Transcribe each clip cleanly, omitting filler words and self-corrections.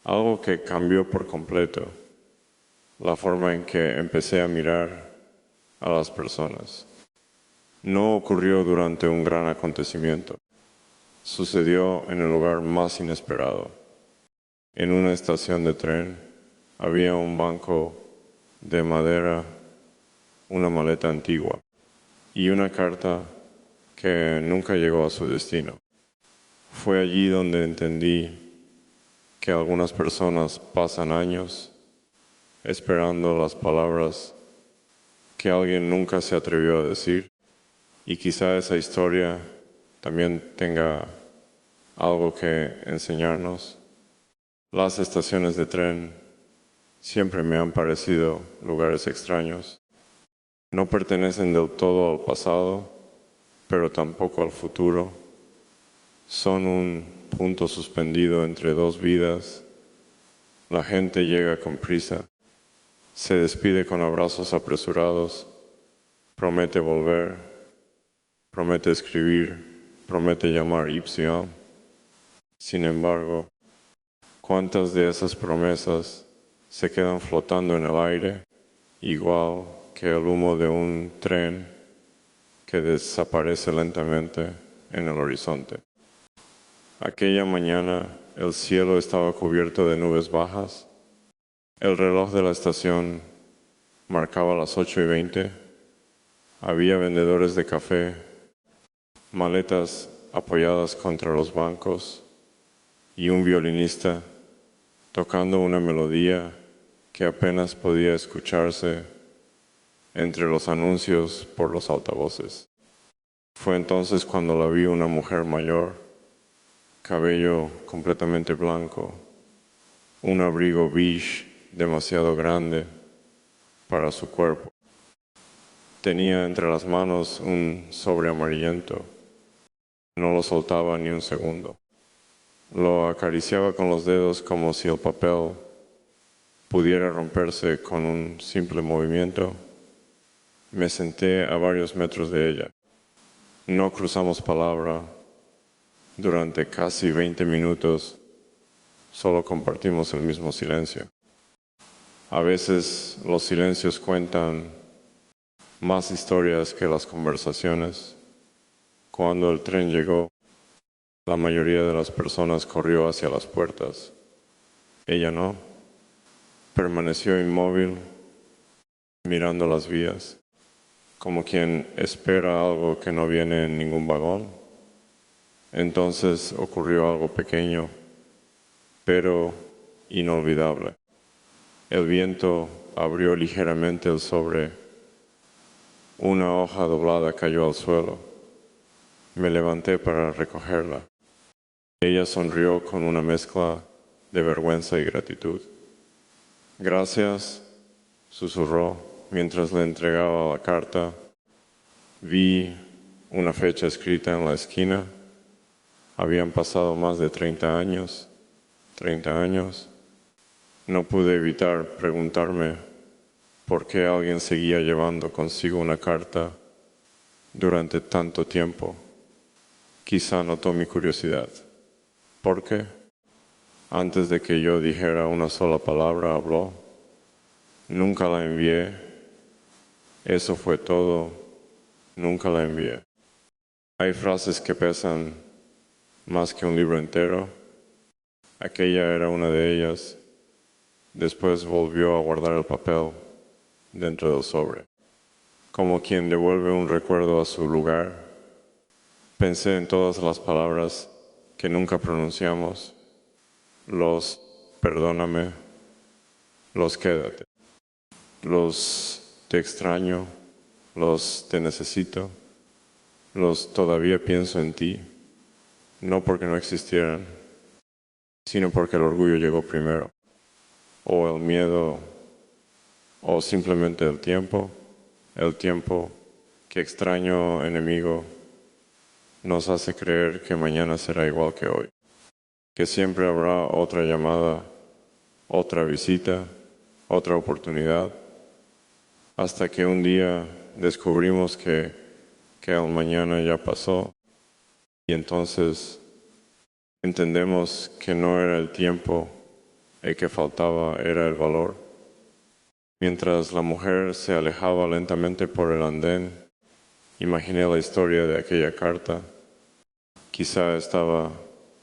Algo que cambió por completo la forma en que empecé a mirar a las personas. No ocurrió durante un gran acontecimiento. Sucedió en el lugar más inesperado. En una estación de tren había un banco de madera, una maleta antigua y una carta que nunca llegó a su destino. Fue allí donde entendí que algunas personas pasan años esperando las palabras que alguien nunca se atrevió a decir, y quizá esa historia también tenga algo que enseñarnos. Las estaciones de tren siempre me han parecido lugares extraños. No pertenecen del todo al pasado, pero tampoco al futuro. Son un punto suspendido entre dos vidas. La gente llega con prisa, se despide con abrazos apresurados, promete volver, promete escribir, promete llamar Ipsium. Sin embargo, ¿cuántas de esas promesas se quedan flotando en el aire, igual que el humo de un tren que desaparece lentamente en el horizonte? Aquella mañana el cielo estaba cubierto de nubes bajas. El reloj de la estación marcaba las 8:20. Había vendedores de café, maletas apoyadas contra los bancos y un violinista tocando una melodía que apenas podía escucharse entre los anuncios por los altavoces. Fue entonces cuando la vi, una mujer mayor, cabello completamente blanco, un abrigo beige demasiado grande para su cuerpo. Tenía entre las manos un sobre amarillento. No lo soltaba ni un segundo. Lo acariciaba con los dedos como si el papel pudiera romperse con un simple movimiento. Me senté a varios metros de ella. No cruzamos palabra durante casi 20 minutos. Solo compartimos el mismo silencio. A veces los silencios cuentan más historias que las conversaciones. Cuando el tren llegó, la mayoría de las personas corrió hacia las puertas. Ella no. Permaneció inmóvil, mirando las vías, como quien espera algo que no viene en ningún vagón. Entonces ocurrió algo pequeño, pero inolvidable. El viento abrió ligeramente el sobre. Una hoja doblada cayó al suelo. Me levanté para recogerla. Ella sonrió con una mezcla de vergüenza y gratitud. Gracias, susurró mientras le entregaba la carta. Vi una fecha escrita en la esquina. Habían pasado más de 30 años. 30 años. No pude evitar preguntarme por qué alguien seguía llevando consigo una carta durante tanto tiempo. Quizá notó mi curiosidad. ¿Por qué? Antes de que yo dijera una sola palabra, habló. Nunca la envié. Eso fue todo. Nunca la envié. Hay frases que pesan más que un libro entero. Aquella era una de ellas. Después volvió a guardar el papel dentro del sobre. Como quien devuelve un recuerdo a su lugar, pensé en todas las palabras que nunca pronunciamos. Los perdóname, los quédate, los te extraño, los te necesito, los todavía pienso en ti, no porque no existieran, sino porque el orgullo llegó primero, o el miedo, o simplemente el tiempo que extraño enemigo nos hace creer que mañana será igual que hoy, que siempre habrá otra llamada, otra visita, otra oportunidad, hasta que un día descubrimos que el mañana ya pasó, y entonces entendemos que no era el tiempo El que faltaba era el valor. Mientras la mujer se alejaba lentamente por el andén, imaginé la historia de aquella carta. Quizá estaba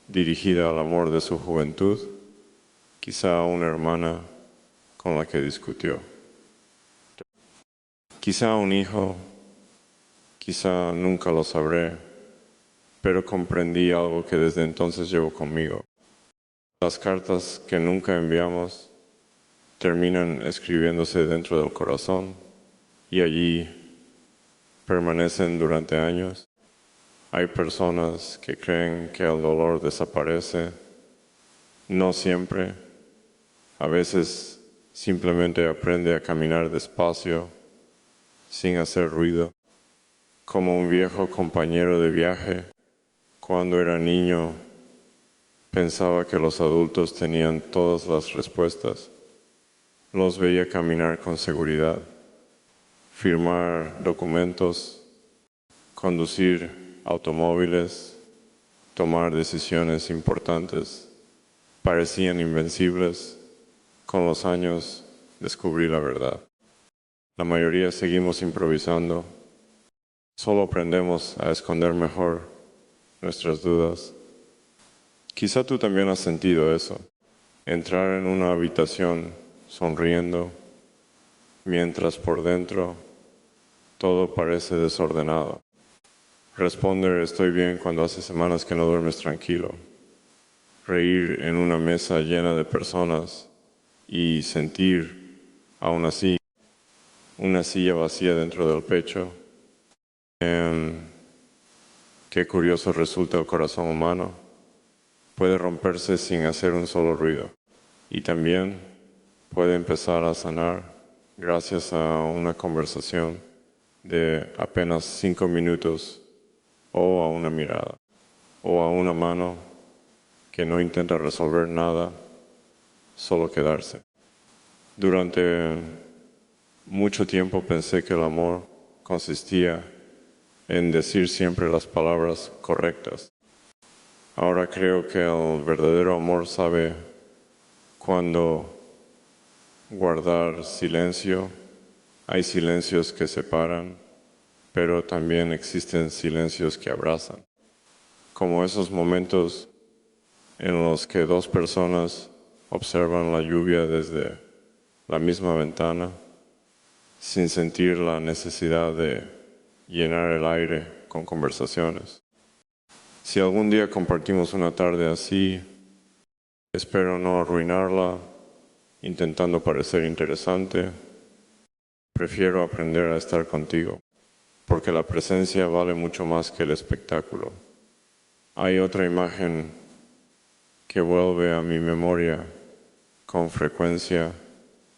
dirigida al amor de su juventud, quizá a una hermana con la que discutió, quizá a un hijo, quizá nunca lo sabré, pero comprendí algo que desde entonces llevo conmigo. Las cartas que nunca enviamos terminan escribiéndose dentro del corazón y allí permanecen durante años. Hay personas que creen que el dolor desaparece. No siempre. A veces simplemente aprende a caminar despacio, sin hacer ruido, como un viejo compañero de viaje. Cuando era niño, pensaba que los adultos tenían todas las respuestas. Los veía caminar con seguridad, firmar documentos, conducir automóviles, tomar decisiones importantes. Parecían invencibles. Con los años descubrí la verdad. La mayoría seguimos improvisando. Solo aprendemos a esconder mejor nuestras dudas. Quizá tú también has sentido eso. Entrar en una habitación sonriendo, mientras por dentro todo parece desordenado. Responder estoy bien cuando hace semanas que no duermes tranquilo. Reír en una mesa llena de personas y sentir, aún así, una silla vacía dentro del pecho. Qué curioso resulta el corazón humano. Puede romperse sin hacer un solo ruido. Y también puede empezar a sanar gracias a una conversación de apenas 5 minutos o a una mirada o a una mano que no intenta resolver nada, solo quedarse. Durante mucho tiempo pensé que el amor consistía en decir siempre las palabras correctas. Ahora creo que el verdadero amor sabe cuándo guardar silencio. Hay silencios que separan, pero también existen silencios que abrazan. Como esos momentos en los que dos personas observan la lluvia desde la misma ventana, sin sentir la necesidad de llenar el aire con conversaciones. Si algún día compartimos una tarde así, espero no arruinarla intentando parecer interesante. Prefiero aprender a estar contigo, porque la presencia vale mucho más que el espectáculo. Hay otra imagen que vuelve a mi memoria con frecuencia,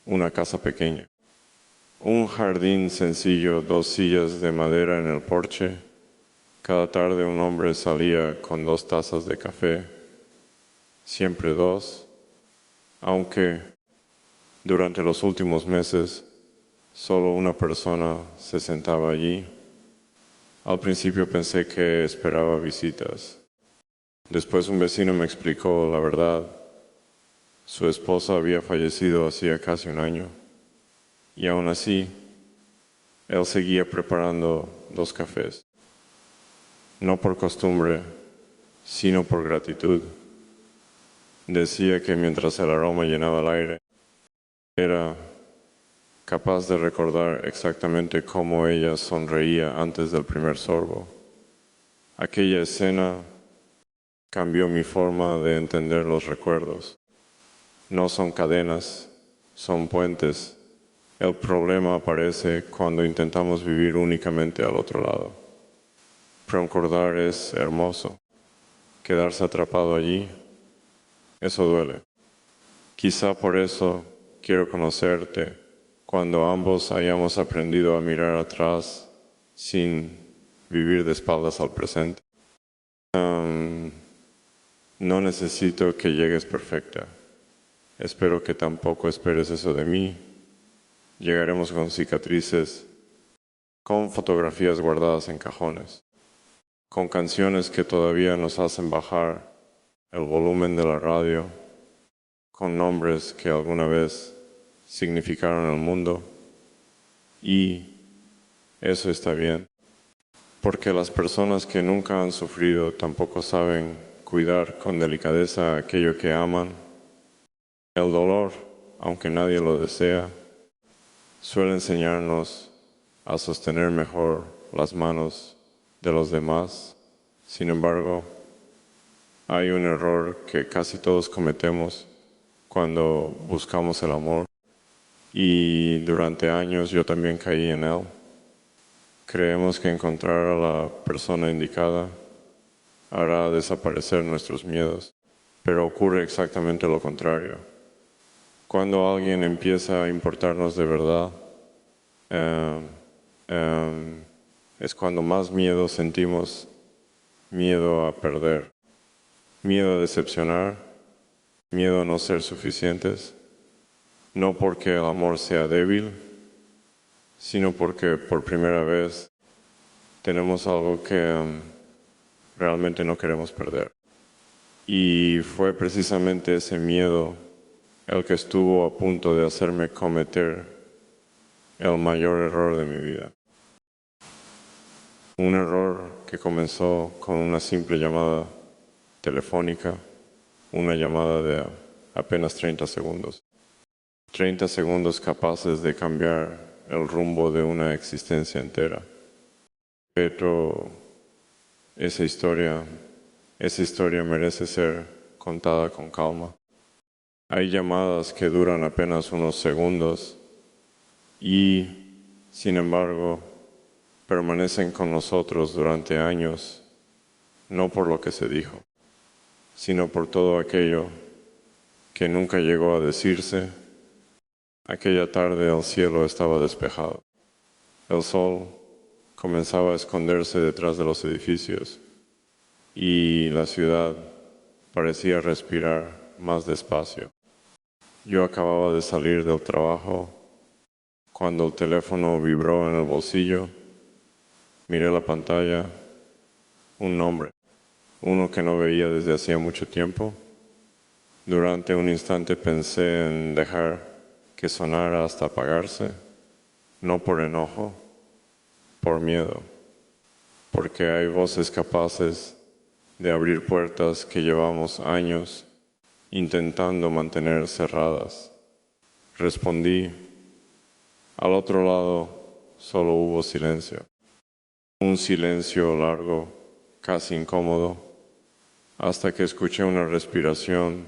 una casa pequeña. Un jardín sencillo, 2 sillas de madera en el porche. Cada tarde un hombre salía con 2 tazas de café, siempre 2, aunque durante los últimos meses solo una persona se sentaba allí. Al principio pensé que esperaba visitas. Después un vecino me explicó la verdad. Su esposa había fallecido hacía casi un año. Y aún así, él seguía preparando 2 cafés. No por costumbre, sino por gratitud. Decía que mientras el aroma llenaba el aire, era capaz de recordar exactamente cómo ella sonreía antes del primer sorbo. Aquella escena cambió mi forma de entender los recuerdos. No son cadenas, son puentes. El problema aparece cuando intentamos vivir únicamente al otro lado. Recordar es hermoso. Quedarse atrapado allí, eso duele. Quizá por eso quiero conocerte cuando ambos hayamos aprendido a mirar atrás sin vivir de espaldas al presente. No necesito que llegues perfecta. Espero que tampoco esperes eso de mí. Llegaremos con cicatrices, con fotografías guardadas en cajones, con canciones que todavía nos hacen bajar el volumen de la radio, con nombres que alguna vez significaron el mundo, y eso está bien, porque las personas que nunca han sufrido tampoco saben cuidar con delicadeza aquello que aman. El dolor, aunque nadie lo desea, suele enseñarnos a sostener mejor las manos de los demás. Sin embargo, hay un error que casi todos cometemos cuando buscamos el amor, y durante años yo también caí en él. Creemos que encontrar a la persona indicada hará desaparecer nuestros miedos, pero ocurre exactamente lo contrario. Cuando alguien empieza a importarnos de verdad, es cuando más miedo sentimos, miedo a perder, miedo a decepcionar, miedo a no ser suficientes, no porque el amor sea débil, sino porque por primera vez tenemos algo que realmente no queremos perder. Y fue precisamente ese miedo el que estuvo a punto de hacerme cometer el mayor error de mi vida. Un error que comenzó con una simple llamada telefónica, una llamada de apenas 30 segundos. 30 segundos capaces de cambiar el rumbo de una existencia entera. Pero esa historia merece ser contada con calma. Hay llamadas que duran apenas unos segundos y, sin embargo, permanecen con nosotros durante años, no por lo que se dijo, sino por todo aquello que nunca llegó a decirse. Aquella tarde el cielo estaba despejado. El sol comenzaba a esconderse detrás de los edificios y la ciudad parecía respirar más despacio. Yo acababa de salir del trabajo cuando el teléfono vibró en el bolsillo. Miré la pantalla, un nombre, uno que no veía desde hacía mucho tiempo. Durante un instante pensé en dejar que sonara hasta apagarse, no por enojo, por miedo, porque hay voces capaces de abrir puertas que llevamos años intentando mantener cerradas. Respondí. Al otro lado solo hubo silencio. Un silencio largo, casi incómodo, hasta que escuché una respiración.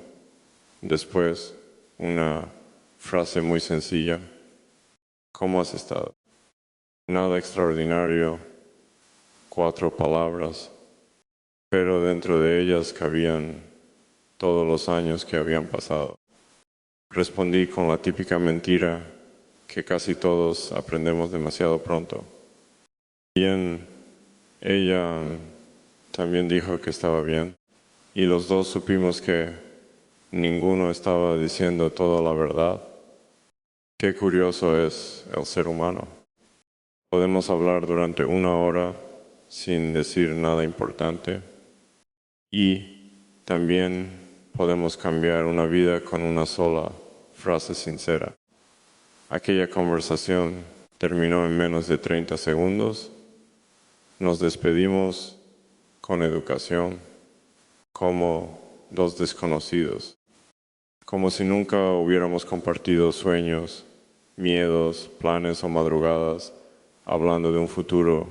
Después, una frase muy sencilla. ¿Cómo has estado? Nada extraordinario, 4 palabras, pero dentro de ellas cabían todos los años que habían pasado. Respondí con la típica mentira que casi todos aprendemos demasiado pronto. Bien, ella también dijo que estaba bien, y los dos supimos que ninguno estaba diciendo toda la verdad. Qué curioso es el ser humano. Podemos hablar durante 1 hora sin decir nada importante, y también podemos cambiar una vida con una sola frase sincera. Aquella conversación terminó en menos de 30 segundos. Nos despedimos con educación, como 2 desconocidos, como si nunca hubiéramos compartido sueños, miedos, planes o madrugadas, hablando de un futuro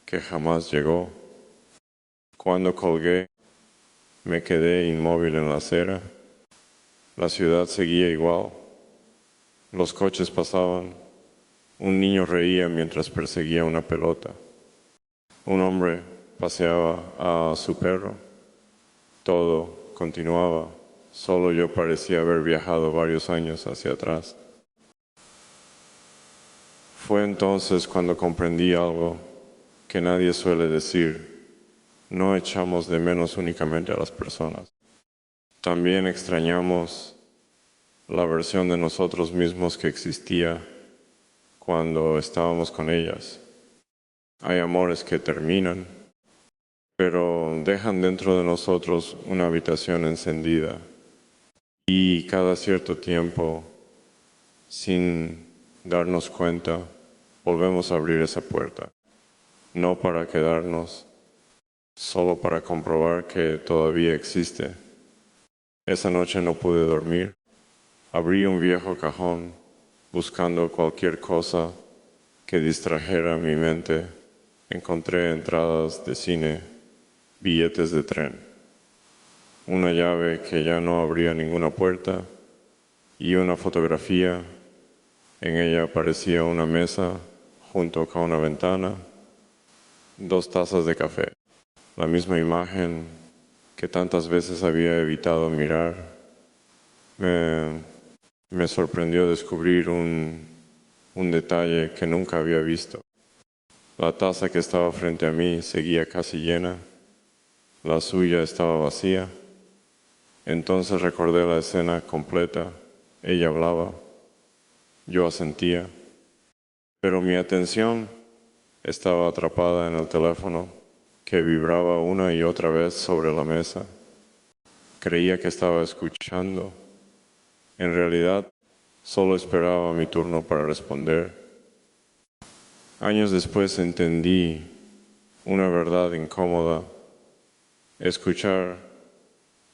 que jamás llegó. Cuando colgué, me quedé inmóvil en la acera. La ciudad seguía igual. Los coches pasaban. Un niño reía mientras perseguía una pelota. Un hombre paseaba a su perro. Todo continuaba. Solo yo parecía haber viajado varios años hacia atrás. Fue entonces cuando comprendí algo que nadie suele decir. No echamos de menos únicamente a las personas. También extrañamos la versión de nosotros mismos que existía cuando estábamos con ellas. Hay amores que terminan, pero dejan dentro de nosotros una habitación encendida, Y cada cierto tiempo, sin darnos cuenta, volvemos a abrir esa puerta. No para quedarnos, solo para comprobar que todavía existe. Esa noche no pude dormir. Abrí un viejo cajón buscando cualquier cosa que distrajera mi mente. Encontré entradas de cine, billetes de tren, una llave que ya no abría ninguna puerta y una fotografía. En ella aparecía una mesa junto con una ventana, 2 tazas de café, la misma imagen que tantas veces había evitado mirar. Me sorprendió descubrir un detalle que nunca había visto. La taza que estaba frente a mí seguía casi llena, la suya estaba vacía. Entonces recordé la escena completa. Ella hablaba, yo asentía, pero mi atención estaba atrapada en el teléfono que vibraba una y otra vez sobre la mesa. Creía que estaba escuchando. En realidad, solo esperaba mi turno para responder. Años después entendí una verdad incómoda. Escuchar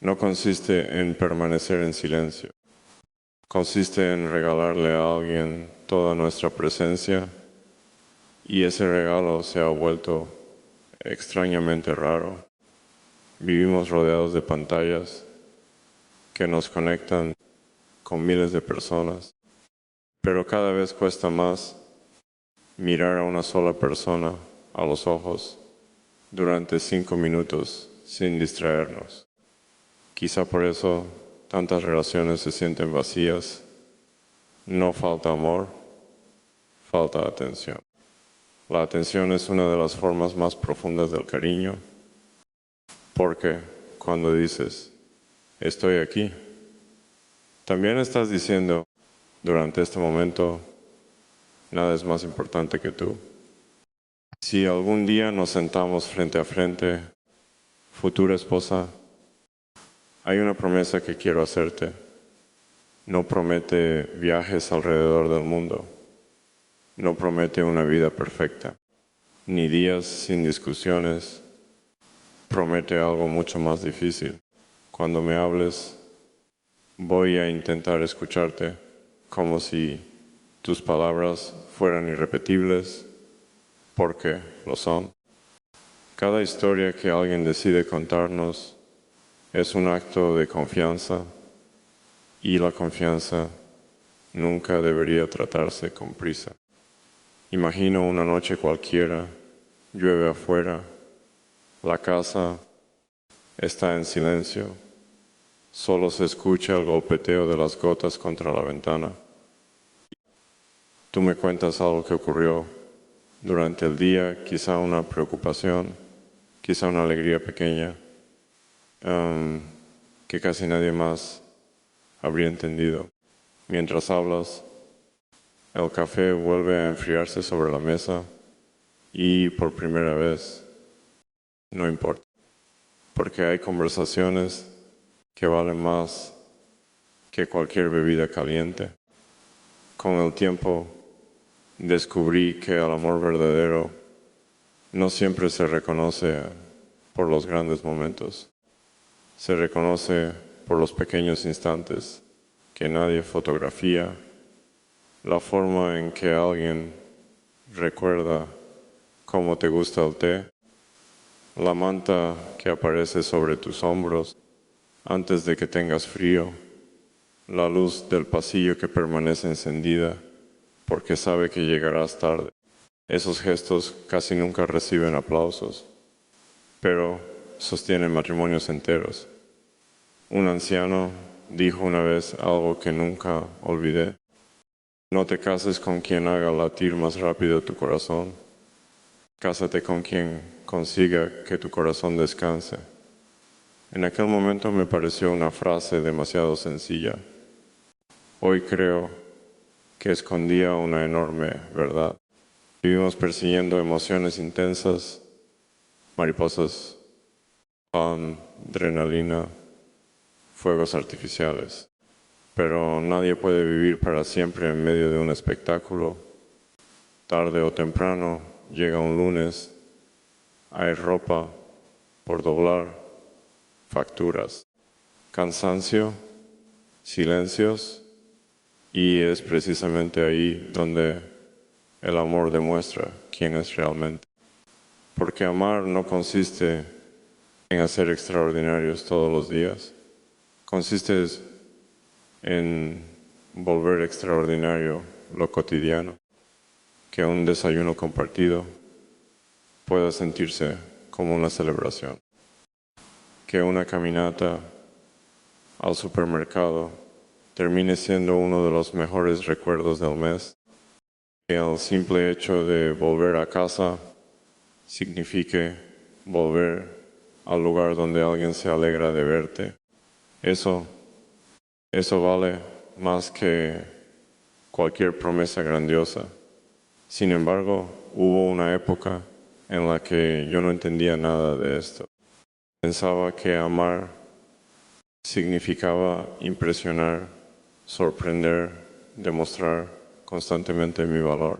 no consiste en permanecer en silencio. Consiste en regalarle a alguien toda nuestra presencia, y ese regalo se ha vuelto extrañamente raro. Vivimos rodeados de pantallas que nos conectan con miles de personas, pero cada vez cuesta más mirar a una sola persona a los ojos durante 5 minutos sin distraernos. Quizá por eso tantas relaciones se sienten vacías. No falta amor, falta atención. La atención es una de las formas más profundas del cariño, porque cuando dices, estoy aquí, también estás diciendo, durante este momento, nada es más importante que tú. Si algún día nos sentamos frente a frente, futura esposa, hay una promesa que quiero hacerte. No promete viajes alrededor del mundo. No promete una vida perfecta, ni días sin discusiones. Promete algo mucho más difícil. Cuando me hables, voy a intentar escucharte como si tus palabras fueran irrepetibles, porque lo son. Cada historia que alguien decide contarnos es un acto de confianza, y la confianza nunca debería tratarse con prisa. Imagino una noche cualquiera, llueve afuera, la casa está en silencio, solo se escucha el golpeteo de las gotas contra la ventana. Tú me cuentas algo que ocurrió durante el día, quizá una preocupación, quizá una alegría pequeña, que casi nadie más habría entendido. Mientras hablas, el café vuelve a enfriarse sobre la mesa y por primera vez, no importa, porque hay conversaciones que valen más que cualquier bebida caliente. Con el tiempo descubrí que el amor verdadero no siempre se reconoce por los grandes momentos. Se reconoce por los pequeños instantes que nadie fotografía, la forma en que alguien recuerda cómo te gusta el té, la manta que aparece sobre tus hombros antes de que tengas frío, la luz del pasillo que permanece encendida porque sabe que llegarás tarde. Esos gestos casi nunca reciben aplausos, pero sostienen matrimonios enteros. Un anciano dijo una vez algo que nunca olvidé. No te cases con quien haga latir más rápido tu corazón. Cásate con quien consiga que tu corazón descanse. En aquel momento me pareció una frase demasiado sencilla. Hoy creo que escondía una enorme verdad. Vivimos persiguiendo emociones intensas, mariposas, adrenalina, fuegos artificiales. pero nadie puede vivir para siempre en medio de un espectáculo. Tarde o temprano llega un lunes, hay ropa por doblar, facturas, cansancio, silencios, y es precisamente ahí donde el amor demuestra quién es realmente. Porque amar no consiste en hacer extraordinarios todos los días, consiste en volver extraordinario lo cotidiano, que un desayuno compartido pueda sentirse como una celebración, que una caminata al supermercado termine siendo uno de los mejores recuerdos del mes, que el simple hecho de volver a casa signifique volver al lugar donde alguien se alegra de verte. Eso vale más que cualquier promesa grandiosa. Sin embargo, hubo una época en la que yo no entendía nada de esto. Pensaba que amar significaba impresionar, sorprender, demostrar constantemente mi valor.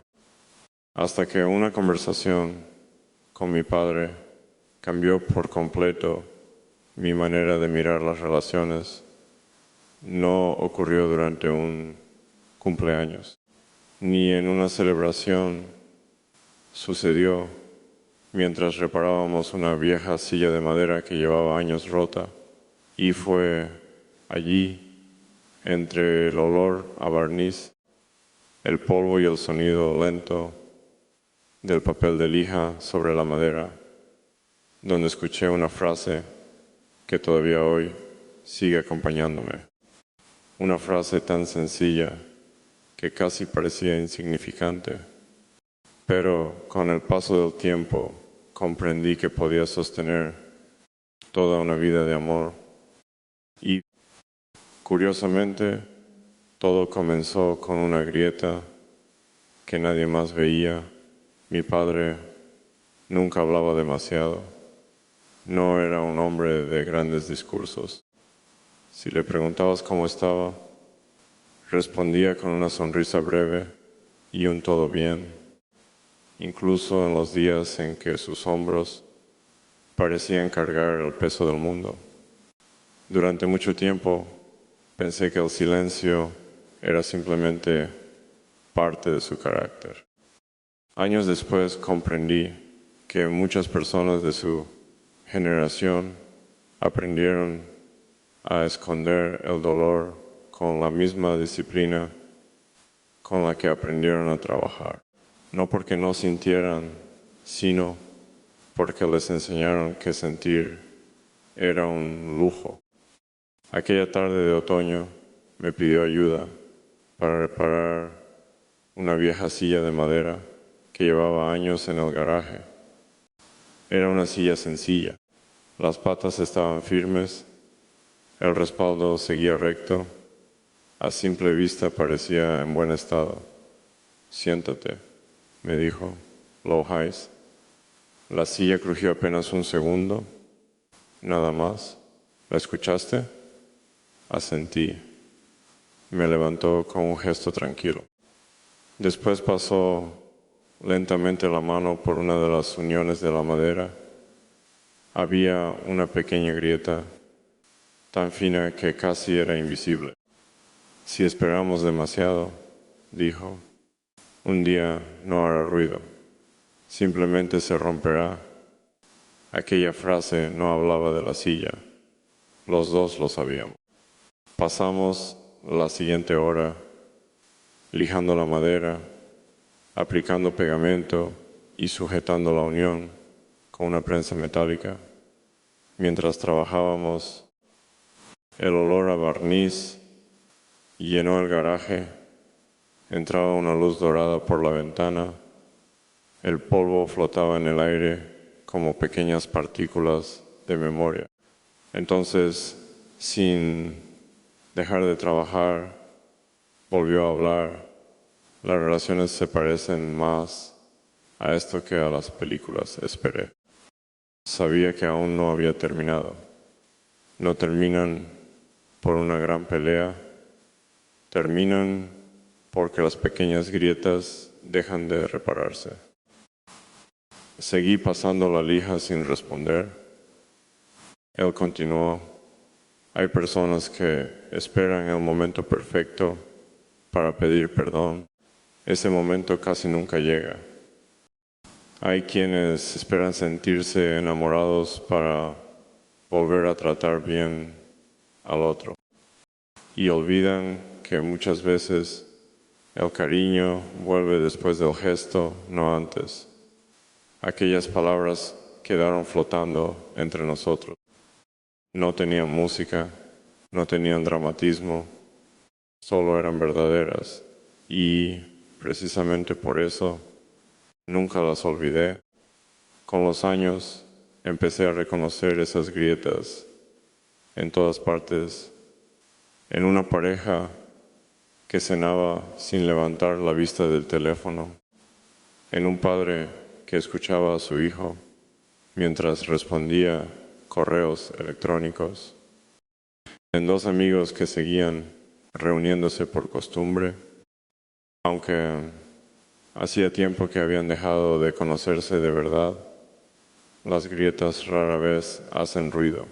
Hasta que una conversación con mi padre cambió por completo mi manera de mirar las relaciones. No ocurrió durante un cumpleaños, ni en una celebración. Sucedió mientras reparábamos una vieja silla de madera que llevaba años rota, y fue allí, entre el olor a barniz, el polvo y el sonido lento del papel de lija sobre la madera, donde escuché una frase que todavía hoy sigue acompañándome. Una frase tan sencilla que casi parecía insignificante, pero con el paso del tiempo comprendí que podía sostener toda una vida de amor. Y curiosamente, todo comenzó con una grieta que nadie más veía. Mi padre nunca hablaba demasiado. No era un hombre de grandes discursos. Si le preguntabas cómo estaba, respondía con una sonrisa breve y un todo bien, incluso en los días en que sus hombros parecían cargar el peso del mundo. Durante mucho tiempo pensé que el silencio era simplemente parte de su carácter. Años después comprendí que muchas personas de su generación aprendieron a esconder el dolor con la misma disciplina con la que aprendieron a trabajar. No porque no sintieran, sino porque les enseñaron que sentir era un lujo. Aquella tarde de otoño me pidió ayuda para reparar una vieja silla de madera que llevaba años en el garaje. Era una silla sencilla. Las patas estaban firmes, el respaldo seguía recto, a simple vista parecía en buen estado. Siéntate, me dijo Lohais. La silla crujió apenas un segundo, nada más. ¿La escuchaste? Asentí. Me levantó con un gesto tranquilo. Después pasó lentamente la mano por una de las uniones de la madera. Había una pequeña grieta, tan fina que casi era invisible. Si esperamos demasiado, dijo, un día no hará ruido, simplemente se romperá. Aquella frase no hablaba de la silla, los dos lo sabíamos. Pasamos la siguiente hora lijando la madera, aplicando pegamento y sujetando la unión con una prensa metálica. Mientras trabajábamos, el olor a barniz llenó el garaje, entraba una luz dorada por la ventana, el polvo flotaba en el aire como pequeñas partículas de memoria. Entonces, sin dejar de trabajar, volvió a hablar. Las relaciones se parecen más a esto que a las películas, esperé. Sabía que aún no había terminado. No terminan por una gran pelea, terminan porque las pequeñas grietas dejan de repararse. Seguí pasando la lija sin responder. Él continuó: hay personas que esperan el momento perfecto para pedir perdón. Ese momento casi nunca llega. Hay quienes esperan sentirse enamorados para volver a tratar bien al otro. Y olvidan que muchas veces el cariño vuelve después del gesto, no antes. Aquellas palabras quedaron flotando entre nosotros. No tenían música, no tenían dramatismo, solo eran verdaderas. Y precisamente por eso nunca las olvidé. Con los años empecé a reconocer esas grietas en todas partes. En una pareja que cenaba sin levantar la vista del teléfono. En un padre que escuchaba a su hijo mientras respondía correos electrónicos. En dos amigos que seguían reuniéndose por costumbre, aunque hacía tiempo que habían dejado de conocerse de verdad. Las grietas rara vez hacen ruido.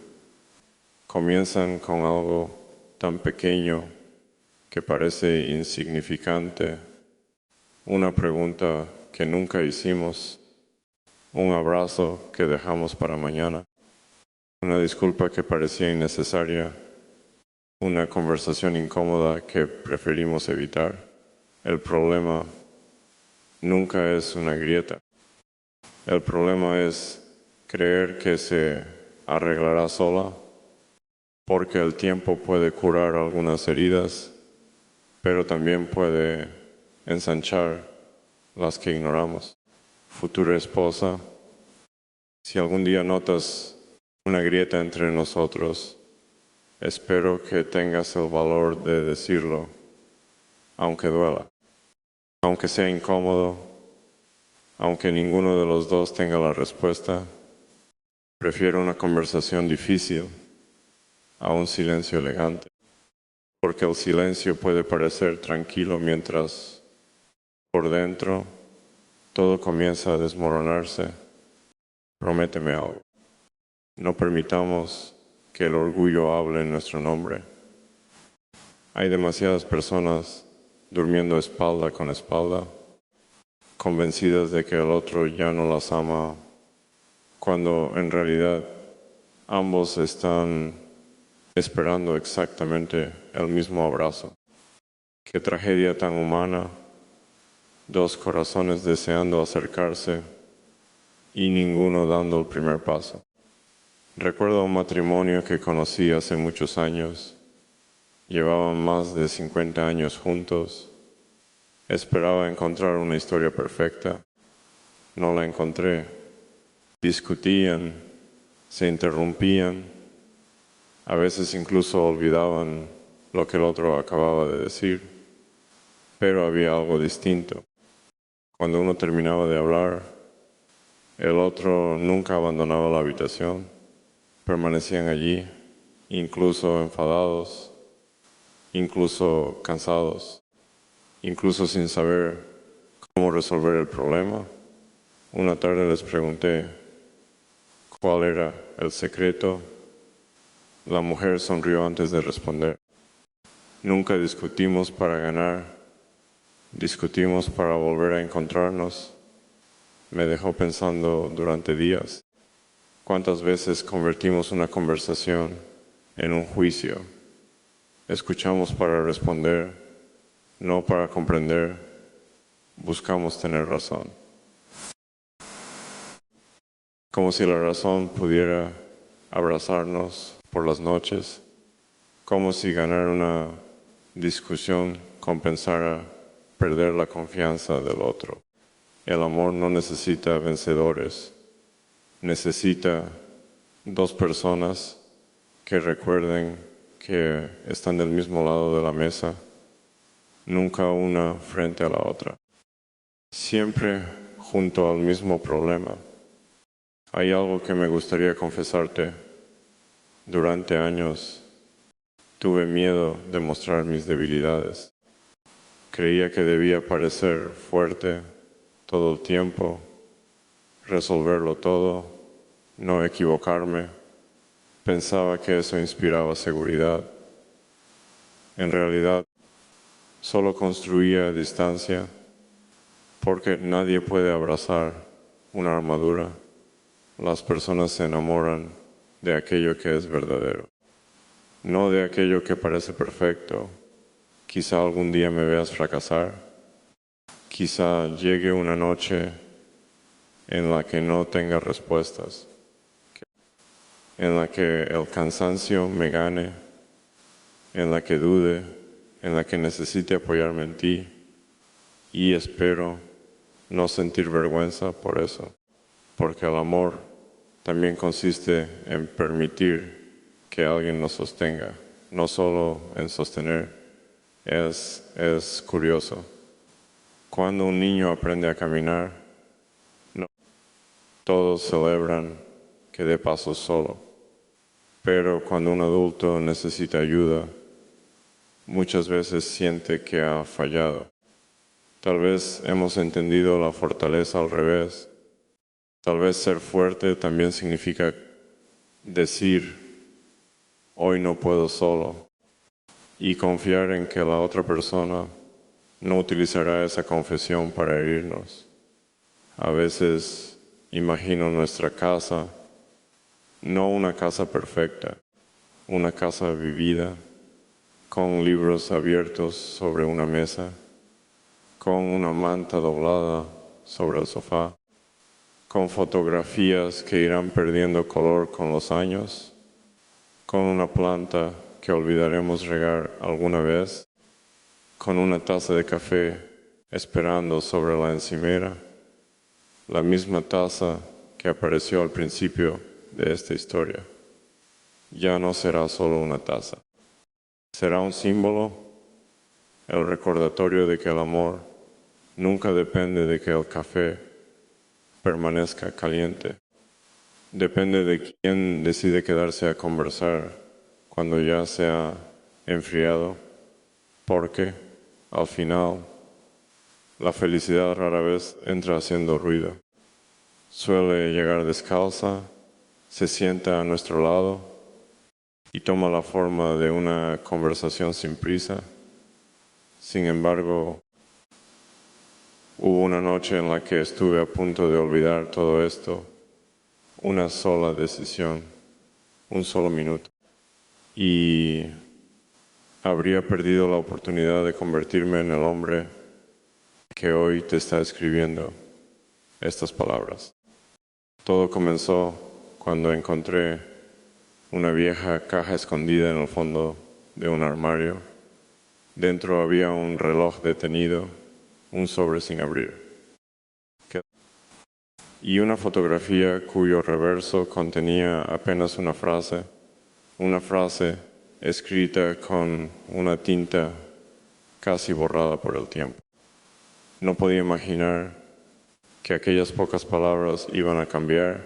Comienzan con algo tan pequeño que parece insignificante, una pregunta que nunca hicimos, un abrazo que dejamos para mañana, una disculpa que parecía innecesaria, una conversación incómoda que preferimos evitar. El problema nunca es una grieta. El problema es creer que se arreglará sola, porque el tiempo puede curar algunas heridas, pero también puede ensanchar las que ignoramos. Futura esposa, si algún día notas una grieta entre nosotros, espero que tengas el valor de decirlo, aunque duela, aunque sea incómodo, aunque ninguno de los dos tenga la respuesta. Prefiero una conversación difícil a un silencio elegante, porque el silencio puede parecer tranquilo mientras por dentro todo comienza a desmoronarse. Prométeme algo. No permitamos que el orgullo hable en nuestro nombre. Hay demasiadas personas durmiendo espalda con espalda, convencidas de que el otro ya no las ama, cuando en realidad ambos están esperando exactamente el mismo abrazo. Qué tragedia tan humana, dos corazones deseando acercarse y ninguno dando el primer paso. Recuerdo un matrimonio que conocí hace muchos años. Llevaban más de 50 años juntos. Esperaba encontrar una historia perfecta. No la encontré. Discutían, se interrumpían, a veces incluso olvidaban lo que el otro acababa de decir. Pero había algo distinto. Cuando uno terminaba de hablar, el otro nunca abandonaba la habitación. Permanecían allí, incluso enfadados, incluso cansados, incluso sin saber cómo resolver el problema. Una tarde les pregunté cuál era el secreto. La mujer sonrió antes de responder. Nunca discutimos para ganar, discutimos para volver a encontrarnos. Me dejó pensando durante días. ¿Cuántas veces convertimos una conversación en un juicio? Escuchamos para responder, no para comprender. Buscamos tener razón. Como si la razón pudiera abrazarnos por las noches, como si ganar una discusión compensara perder la confianza del otro. El amor no necesita vencedores, necesita dos personas que recuerden que están del mismo lado de la mesa, nunca una frente a la otra, siempre junto al mismo problema. Hay algo que me gustaría confesarte. Durante años Tuve miedo de mostrar mis debilidades. Creía que debía parecer fuerte todo el tiempo, resolverlo todo, no equivocarme. Pensaba que eso inspiraba seguridad. En realidad, solo construía distancia, porque nadie puede abrazar una armadura. Las personas se enamoran de aquello que es verdadero, no de aquello que parece perfecto. Quizá algún día me veas fracasar, quizá llegue una noche en la que no tenga respuestas, en la que el cansancio me gane, en la que dude, en la que necesite apoyarme en ti, y espero no sentir vergüenza por eso, porque el amor también consiste en permitir que alguien nos sostenga, no solo en sostener. Es curioso. Cuando un niño aprende a caminar, no, todos celebran que dé pasos solo. Pero cuando un adulto necesita ayuda, muchas veces siente que ha fallado. Tal vez hemos entendido la fortaleza al revés. Tal vez ser fuerte también significa decir, hoy no puedo solo, y confiar en que la otra persona no utilizará esa confesión para herirnos. A veces imagino nuestra casa, no una casa perfecta, una casa vivida, con libros abiertos sobre una mesa, con una manta doblada sobre el sofá, con fotografías que irán perdiendo color con los años, con una planta que olvidaremos regar alguna vez, con una taza de café esperando sobre la encimera, la misma taza que apareció al principio de esta historia. Ya no será solo una taza, será un símbolo, el recordatorio de que el amor nunca depende de que el café permanezca caliente. Depende de quién decide quedarse a conversar cuando ya se ha enfriado, porque al final la felicidad rara vez entra haciendo ruido. Suele llegar descalza, se sienta a nuestro lado y toma la forma de una conversación sin prisa. Sin embargo, hubo una noche en la que estuve a punto de olvidar todo esto, una sola decisión, un solo minuto, y habría perdido la oportunidad de convertirme en el hombre que hoy te está escribiendo estas palabras. Todo comenzó cuando encontré una vieja caja escondida en el fondo de un armario. Dentro había un reloj detenido, un sobre sin abrir, y una fotografía cuyo reverso contenía apenas una frase escrita con una tinta casi borrada por el tiempo. No podía imaginar que aquellas pocas palabras iban a cambiar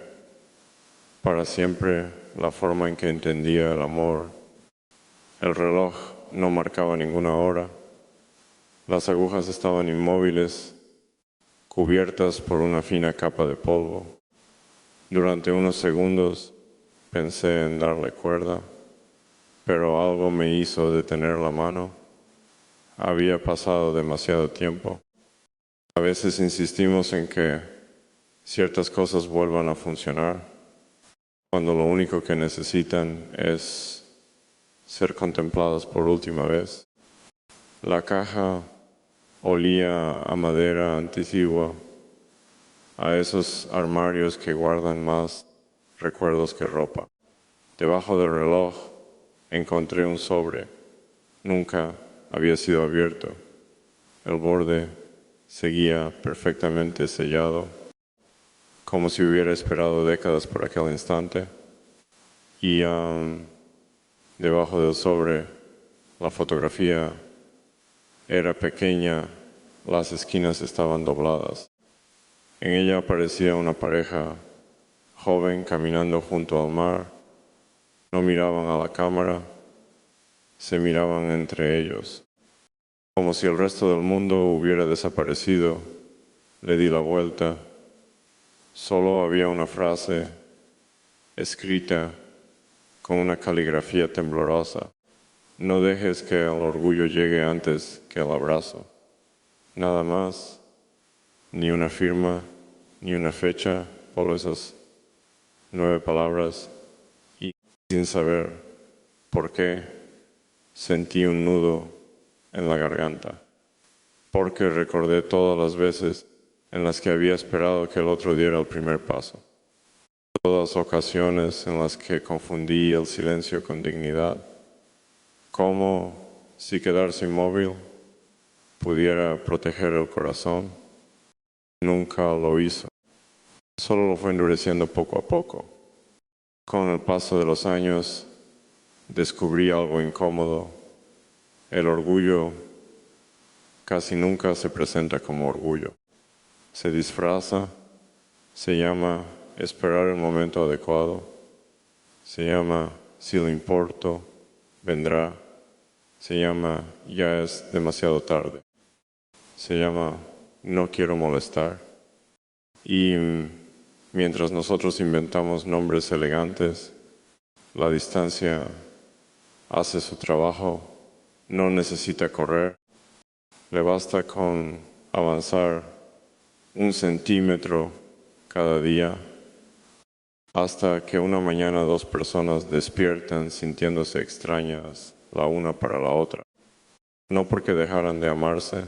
para siempre la forma en que entendía el amor. El reloj no marcaba ninguna hora, las agujas estaban inmóviles, cubiertas por una fina capa de polvo. Durante unos segundos pensé en darle cuerda, pero algo me hizo detener la mano. Había pasado demasiado tiempo. A veces insistimos en que ciertas cosas vuelvan a funcionar, cuando lo único que necesitan es ser contempladas por última vez. La caja olía a madera antigua, a esos armarios que guardan más recuerdos que ropa. Debajo del reloj encontré un sobre. Nunca había sido abierto. El borde seguía perfectamente sellado, como si hubiera esperado décadas por aquel instante. Y debajo del sobre, la fotografía era pequeña, las esquinas estaban dobladas. En ella aparecía una pareja joven caminando junto al mar. No miraban a la cámara, se miraban entre ellos. Como si el resto del mundo hubiera desaparecido, le di la vuelta. Solo había una frase escrita con una caligrafía temblorosa. No dejes que el orgullo llegue antes que el abrazo. Nada más, ni una firma, ni una fecha, por esas 9 palabras. Y sin saber por qué, sentí un nudo en la garganta, porque recordé todas las veces en las que había esperado que el otro diera el primer paso. Todas las ocasiones en las que confundí el silencio con dignidad, como si quedarse inmóvil pudiera proteger el corazón. Nunca lo hizo. Solo lo fue endureciendo poco a poco. Con el paso de los años, descubrí algo incómodo. El orgullo casi nunca se presenta como orgullo. Se disfraza, se llama esperar el momento adecuado, se llama si le importo, vendrá, se llama ya es demasiado tarde, se llama no quiero molestar. Y mientras nosotros inventamos nombres elegantes, la distancia hace su trabajo, no necesita correr, le basta con avanzar 1 centímetro cada día hasta que una mañana 2 personas despiertan sintiéndose extrañas la una para la otra. No porque dejaran de amarse,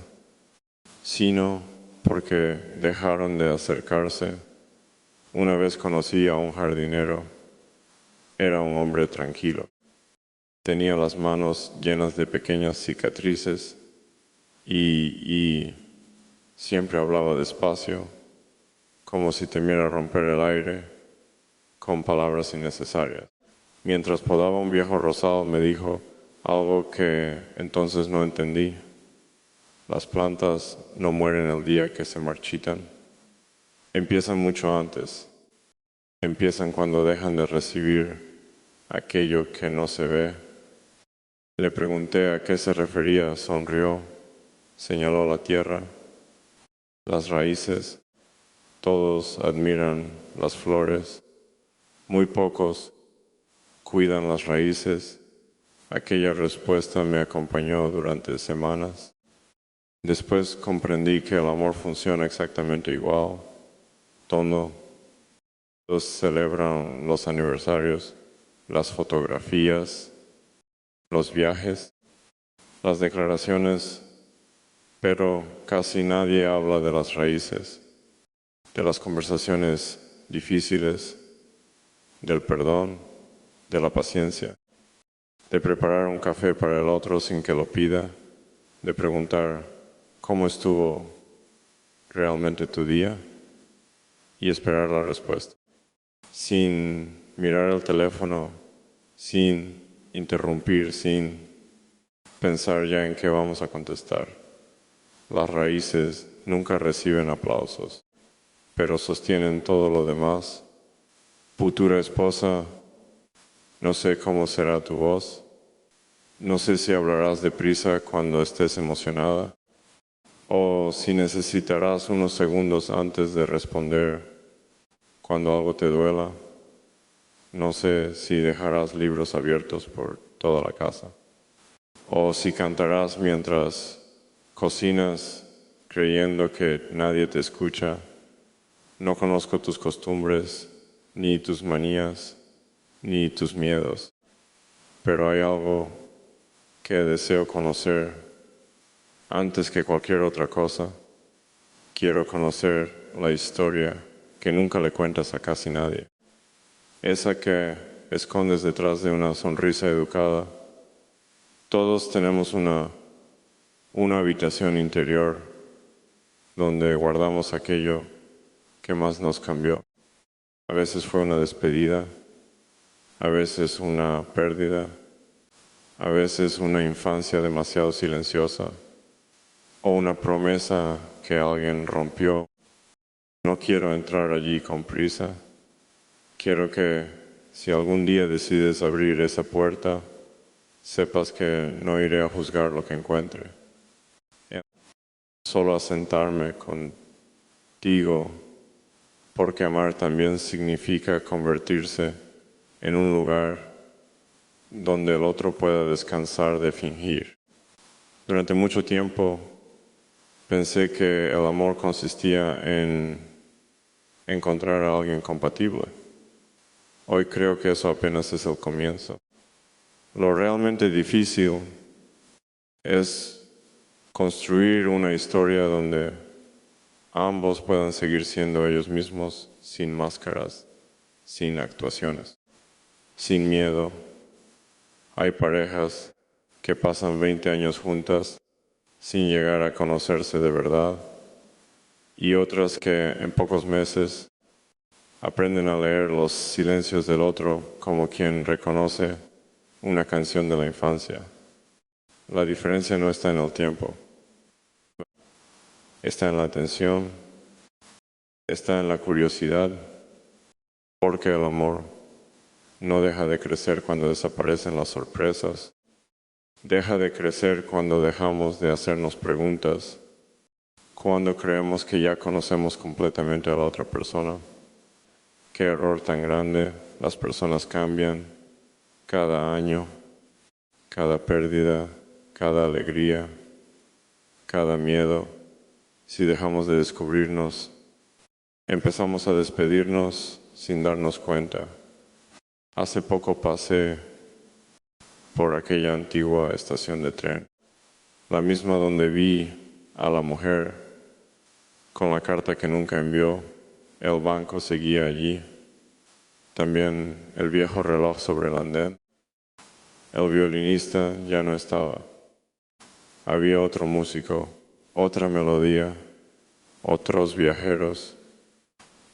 sino porque dejaron de acercarse. Una vez conocí a un jardinero. Era un hombre tranquilo. Tenía las manos llenas de pequeñas cicatrices y siempre hablaba despacio, como si temiera romper el aire con palabras innecesarias. Mientras podaba un viejo rosal me dijo algo que entonces no entendí. Las plantas no mueren el día que se marchitan. Empiezan mucho antes. Empiezan cuando dejan de recibir aquello que no se ve. Le pregunté a qué se refería, sonrió, señaló la tierra, las raíces. Todos admiran las flores, muy pocos cuidan las raíces. Aquella respuesta me acompañó durante semanas. Después comprendí que el amor funciona exactamente igual. Todos celebran los aniversarios, las fotografías, los viajes, las declaraciones, pero casi nadie habla de las raíces, de las conversaciones difíciles, del perdón, de la paciencia, de preparar un café para el otro sin que lo pida, de preguntar cómo estuvo realmente tu día y esperar la respuesta, sin mirar el teléfono, sin interrumpir, sin pensar ya en qué vamos a contestar. Las raíces nunca reciben aplausos, pero sostienen todo lo demás. Futura esposa, no sé cómo será tu voz, no sé si hablarás deprisa cuando estés emocionada, o si necesitarás unos segundos antes de responder cuando algo te duela. No sé si dejarás libros abiertos por toda la casa, o si cantarás mientras cocinas creyendo que nadie te escucha. No conozco tus costumbres, ni tus manías, ni tus miedos, pero hay algo que deseo conocer antes que cualquier otra cosa. Quiero conocer la historia que nunca le cuentas a casi nadie, esa que escondes detrás de una sonrisa educada. Todos tenemos una habitación interior donde guardamos aquello que más nos cambió. A veces fue una despedida, a veces una pérdida, a veces una infancia demasiado silenciosa o una promesa que alguien rompió. No quiero entrar allí con prisa. Quiero que si algún día decides abrir esa puerta, sepas que no iré a juzgar lo que encuentre. Solo a sentarme contigo, porque amar también significa convertirse en un lugar donde el otro pueda descansar de fingir. Durante mucho tiempo pensé que el amor consistía en encontrar a alguien compatible. Hoy creo que eso apenas es el comienzo. Lo realmente difícil es construir una historia donde ambos puedan seguir siendo ellos mismos sin máscaras, sin actuaciones, sin miedo. Hay parejas que pasan 20 años juntas sin llegar a conocerse de verdad y otras que en pocos meses aprenden a leer los silencios del otro como quien reconoce una canción de la infancia. La diferencia no está en el tiempo, está en la atención, está en la curiosidad, porque el amor no deja de crecer cuando desaparecen las sorpresas, deja de crecer cuando dejamos de hacernos preguntas, cuando creemos que ya conocemos completamente a la otra persona. Qué error tan grande, las personas cambian cada año, cada pérdida, cada alegría, cada miedo. Si dejamos de descubrirnos, empezamos a despedirnos sin darnos cuenta. Hace poco pasé por aquella antigua estación de tren, la misma donde vi a la mujer con la carta que nunca envió. El banco seguía allí, también el viejo reloj sobre el andén. El violinista ya no estaba. Había otro músico, otra melodía, otros viajeros.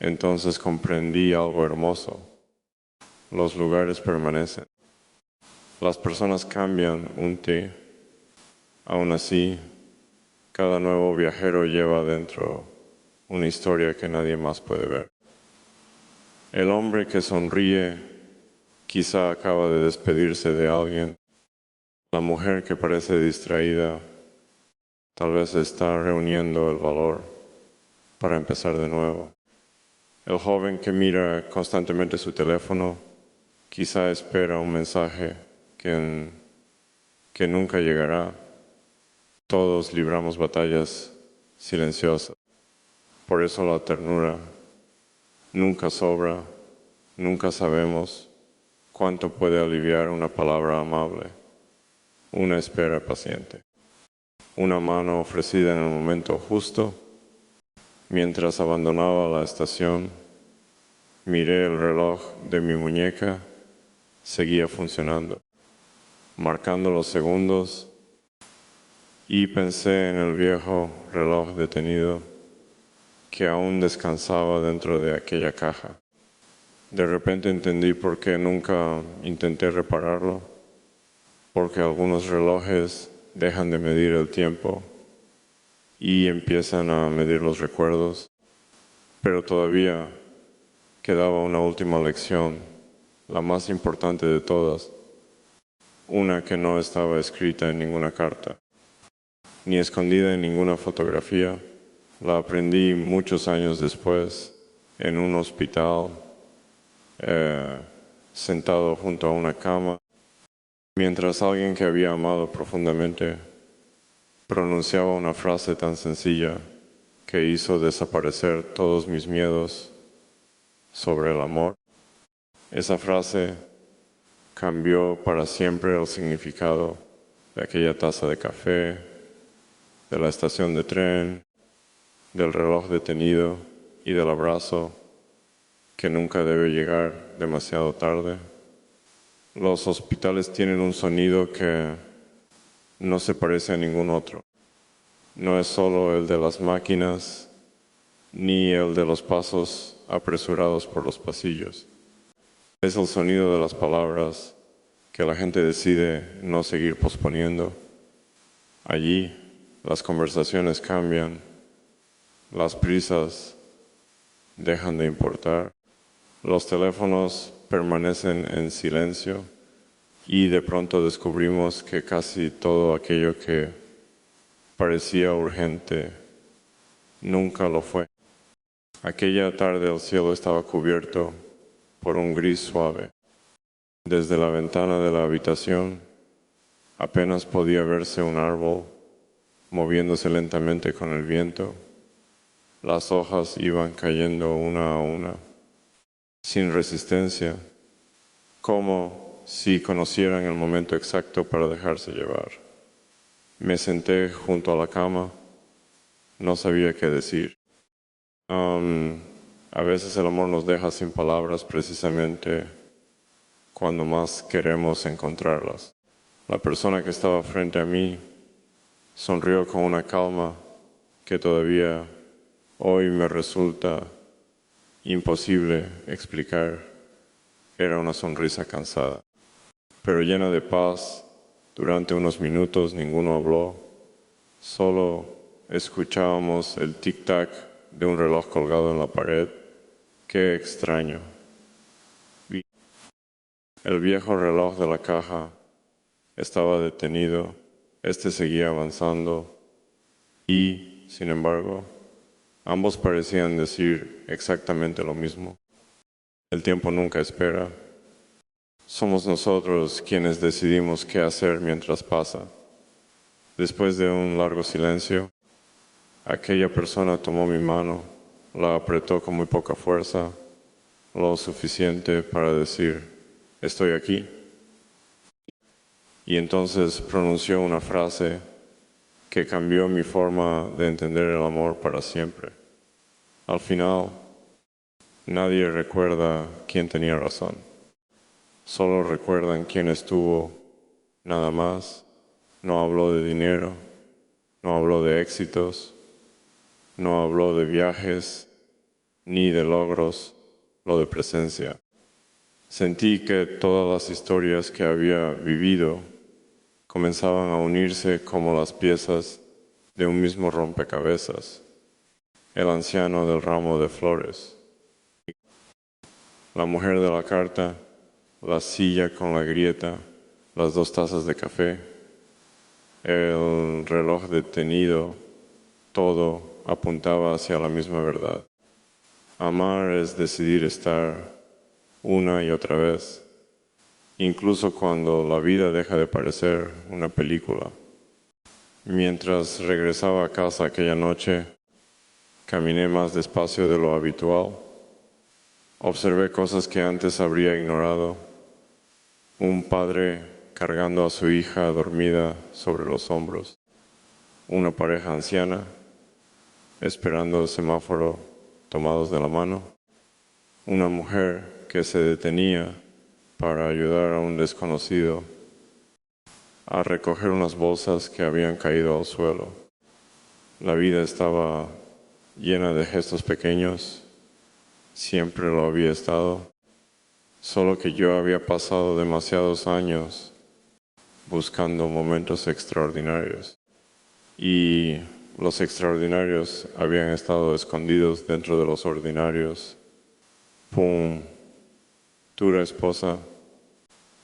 Entonces comprendí algo hermoso. Los lugares permanecen. Las personas cambian un té. Aún así, cada nuevo viajero lleva dentro una historia que nadie más puede ver. El hombre que sonríe quizá acaba de despedirse de alguien. La mujer que parece distraída tal vez está reuniendo el valor para empezar de nuevo. El joven que mira constantemente su teléfono quizá espera un mensaje que nunca llegará. Todos libramos batallas silenciosas. Por eso la ternura nunca sobra, nunca sabemos cuánto puede aliviar una palabra amable, una espera paciente, una mano ofrecida en el momento justo. Mientras abandonaba la estación, miré el reloj de mi muñeca, seguía funcionando, marcando los segundos, y pensé en el viejo reloj detenido que aún descansaba dentro de aquella caja. De repente entendí por qué nunca intenté repararlo, porque algunos relojes dejan de medir el tiempo y empiezan a medir los recuerdos, pero todavía quedaba una última lección, la más importante de todas, una que no estaba escrita en ninguna carta, ni escondida en ninguna fotografía. La aprendí muchos años después, en un hospital, sentado junto a una cama, mientras alguien que había amado profundamente pronunciaba una frase tan sencilla que hizo desaparecer todos mis miedos sobre el amor. Esa frase cambió para siempre el significado de aquella taza de café, de la estación de tren, del reloj detenido y del abrazo que nunca debe llegar demasiado tarde. Los hospitales tienen un sonido que no se parece a ningún otro. No es solo el de las máquinas, ni el de los pasos apresurados por los pasillos. Es el sonido de las palabras que la gente decide no seguir posponiendo. Allí las conversaciones cambian, las prisas dejan de importar, los teléfonos permanecen en silencio y de pronto descubrimos que casi todo aquello que parecía urgente nunca lo fue. Aquella tarde el cielo estaba cubierto por un gris suave. Desde la ventana de la habitación apenas podía verse un árbol moviéndose lentamente con el viento. Las hojas iban cayendo una a una, sin resistencia, como si conocieran el momento exacto para dejarse llevar. Me senté junto a la cama, no sabía qué decir. A veces el amor nos deja sin palabras precisamente cuando más queremos encontrarlas. La persona que estaba frente a mí sonrió con una calma que todavía hoy me resulta imposible explicar. Era una sonrisa cansada, pero llena de paz. Durante unos minutos ninguno habló, solo escuchábamos el tic-tac de un reloj colgado en la pared. Qué extraño. El viejo reloj de la caja estaba detenido, este seguía avanzando y, sin embargo, ambos parecían decir exactamente lo mismo. El tiempo nunca espera. Somos nosotros quienes decidimos qué hacer mientras pasa. Después de un largo silencio, aquella persona tomó mi mano, la apretó con muy poca fuerza, lo suficiente para decir, estoy aquí. Y entonces pronunció una frase que cambió mi forma de entender el amor para siempre. Al final, nadie recuerda quién tenía razón. Solo recuerdan quién estuvo, nada más. No habló de dinero, no habló de éxitos, no habló de viajes, ni de logros, lo de presencia. Sentí que todas las historias que había vivido comenzaban a unirse como las piezas de un mismo rompecabezas. El anciano del ramo de flores, la mujer de la carta, la silla con la grieta, las 2 tazas de café, el reloj detenido, todo apuntaba hacia la misma verdad. Amar es decidir estar una y otra vez, incluso cuando la vida deja de parecer una película. Mientras regresaba a casa aquella noche, caminé más despacio de lo habitual. Observé cosas que antes habría ignorado. Un padre cargando a su hija dormida sobre los hombros. Una pareja anciana esperando el semáforo tomados de la mano. Una mujer que se detenía para ayudar a un desconocido a recoger unas bolsas que habían caído al suelo. La vida estaba llena de gestos pequeños, siempre lo había estado, solo que yo había pasado demasiados años buscando momentos extraordinarios y los extraordinarios habían estado escondidos dentro de los ordinarios. ¡Pum! Dura esposa,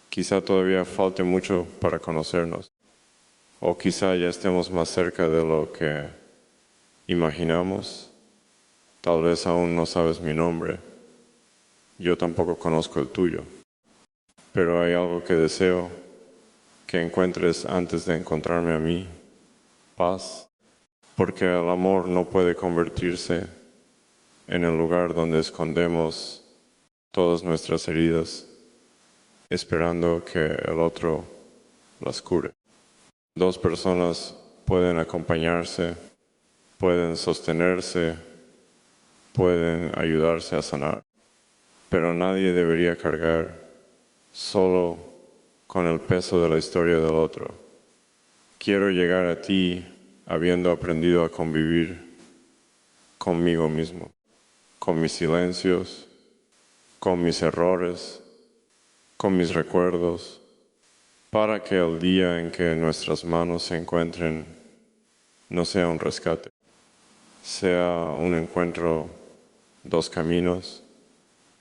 quizá todavía falte mucho para conocernos, o quizá ya estemos más cerca de lo que imaginamos. Tal vez aún no sabes mi nombre, yo tampoco conozco el tuyo, pero hay algo que deseo que encuentres antes de encontrarme a mí: paz, porque el amor no puede convertirse en el lugar donde escondemos todas nuestras heridas, esperando que el otro las cure. 2 personas pueden acompañarse, pueden sostenerse, pueden ayudarse a sanar, pero nadie debería cargar solo con el peso de la historia del otro. Quiero llegar a ti habiendo aprendido a convivir conmigo mismo, con mis silencios, con mis errores, con mis recuerdos, para que el día en que nuestras manos se encuentren no sea un rescate, sea un encuentro, 2 caminos,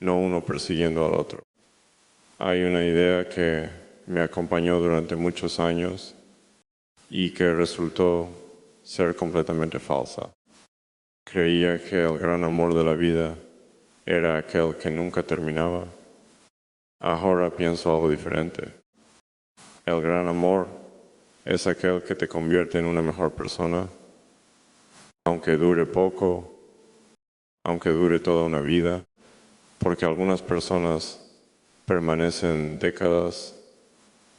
no uno persiguiendo al otro. Hay una idea que me acompañó durante muchos años y que resultó ser completamente falsa. Creía que el gran amor de la vida era aquel que nunca terminaba. Ahora pienso algo diferente. El gran amor es aquel que te convierte en una mejor persona, aunque dure poco, aunque dure toda una vida, porque algunas personas permanecen décadas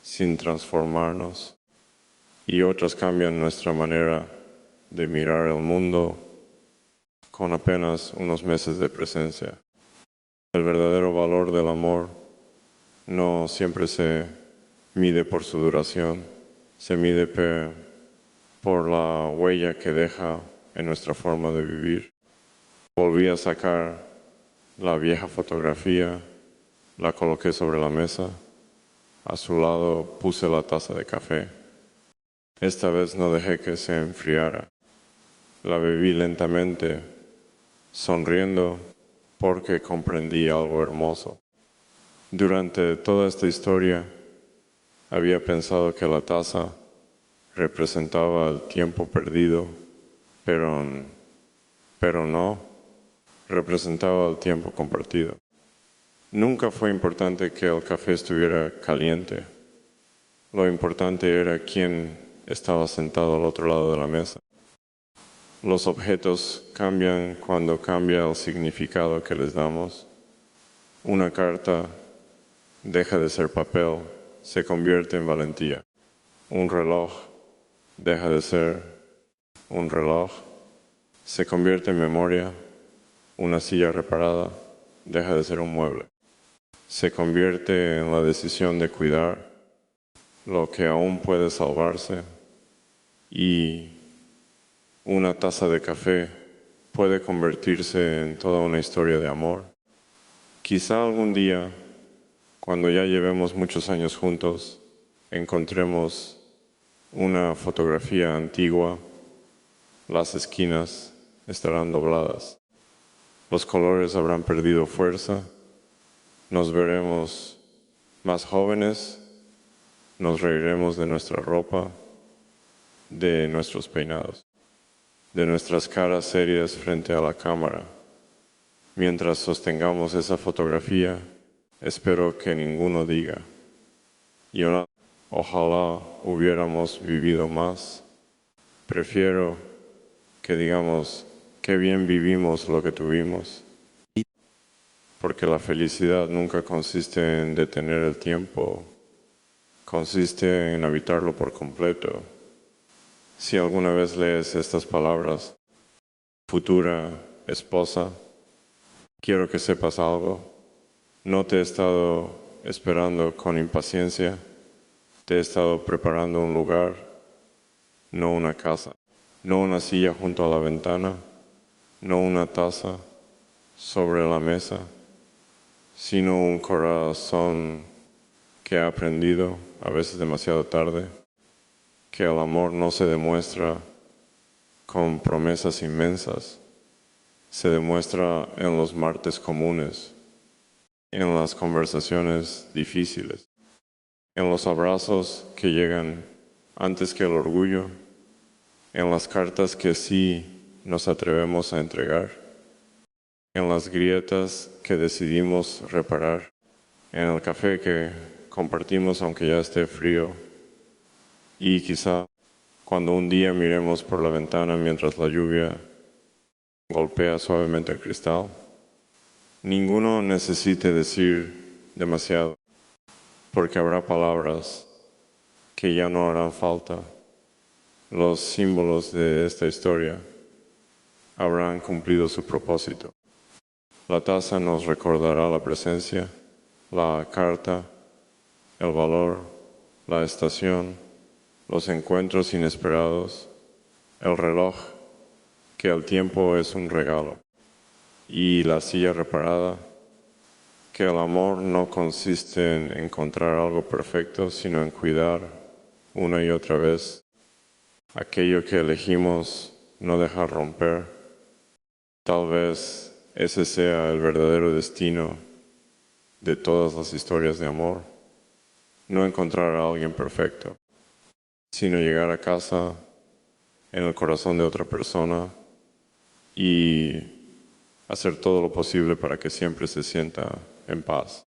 sin transformarnos y otras cambian nuestra manera de mirar el mundo con apenas unos meses de presencia. El verdadero valor del amor no siempre se mide por su duración, se mide por la huella que deja en nuestra forma de vivir. Volví a sacar la vieja fotografía, la coloqué sobre la mesa, a su lado puse la taza de café. Esta vez no dejé que se enfriara. La bebí lentamente, sonriendo porque comprendí algo hermoso. Durante toda esta historia había pensado que la taza representaba el tiempo perdido, pero no, representaba el tiempo compartido. Nunca fue importante que el café estuviera caliente. Lo importante era quién estaba sentado al otro lado de la mesa. Los objetos cambian cuando cambia el significado que les damos. Una carta deja de ser papel, se convierte en valentía. Un reloj deja de ser un reloj, se convierte en memoria. Una silla reparada deja de ser un mueble. Se convierte en la decisión de cuidar lo que aún puede salvarse, y una taza de café puede convertirse en toda una historia de amor. Quizá algún día, cuando ya llevemos muchos años juntos, encontremos una fotografía antigua, las esquinas estarán dobladas, los colores habrán perdido fuerza, nos veremos más jóvenes, nos reiremos de nuestra ropa, de nuestros peinados, de nuestras caras serias frente a la cámara. Mientras sostengamos esa fotografía, espero que ninguno diga, ojalá hubiéramos vivido más. Prefiero que digamos, qué bien vivimos lo que tuvimos. Porque la felicidad nunca consiste en detener el tiempo, consiste en habitarlo por completo. Si alguna vez lees estas palabras, futura esposa, quiero que sepas algo. No te he estado esperando con impaciencia, te he estado preparando un lugar, no una casa, no una silla junto a la ventana, no una taza sobre la mesa, sino un corazón que ha aprendido, a veces demasiado tarde, que el amor no se demuestra con promesas inmensas, se demuestra en los martes comunes, en las conversaciones difíciles, en los abrazos que llegan antes que el orgullo, en las cartas que sí nos atrevemos a entregar, en las grietas que decidimos reparar, en el café que compartimos aunque ya esté frío, y quizá cuando un día miremos por la ventana mientras la lluvia golpea suavemente el cristal. Ninguno necesite decir demasiado, porque habrá palabras que ya no harán falta. Los símbolos de esta historia habrán cumplido su propósito. La taza nos recordará la presencia, la carta, el valor, la estación, los encuentros inesperados, el reloj, que el tiempo es un regalo, y la silla reparada, que el amor no consiste en encontrar algo perfecto, sino en cuidar una y otra vez aquello que elegimos no dejar romper. Tal vez ese sea el verdadero destino de todas las historias de amor. no encontrar a alguien perfecto, sino llegar a casa en el corazón de otra persona y hacer todo lo posible para que siempre se sienta en paz.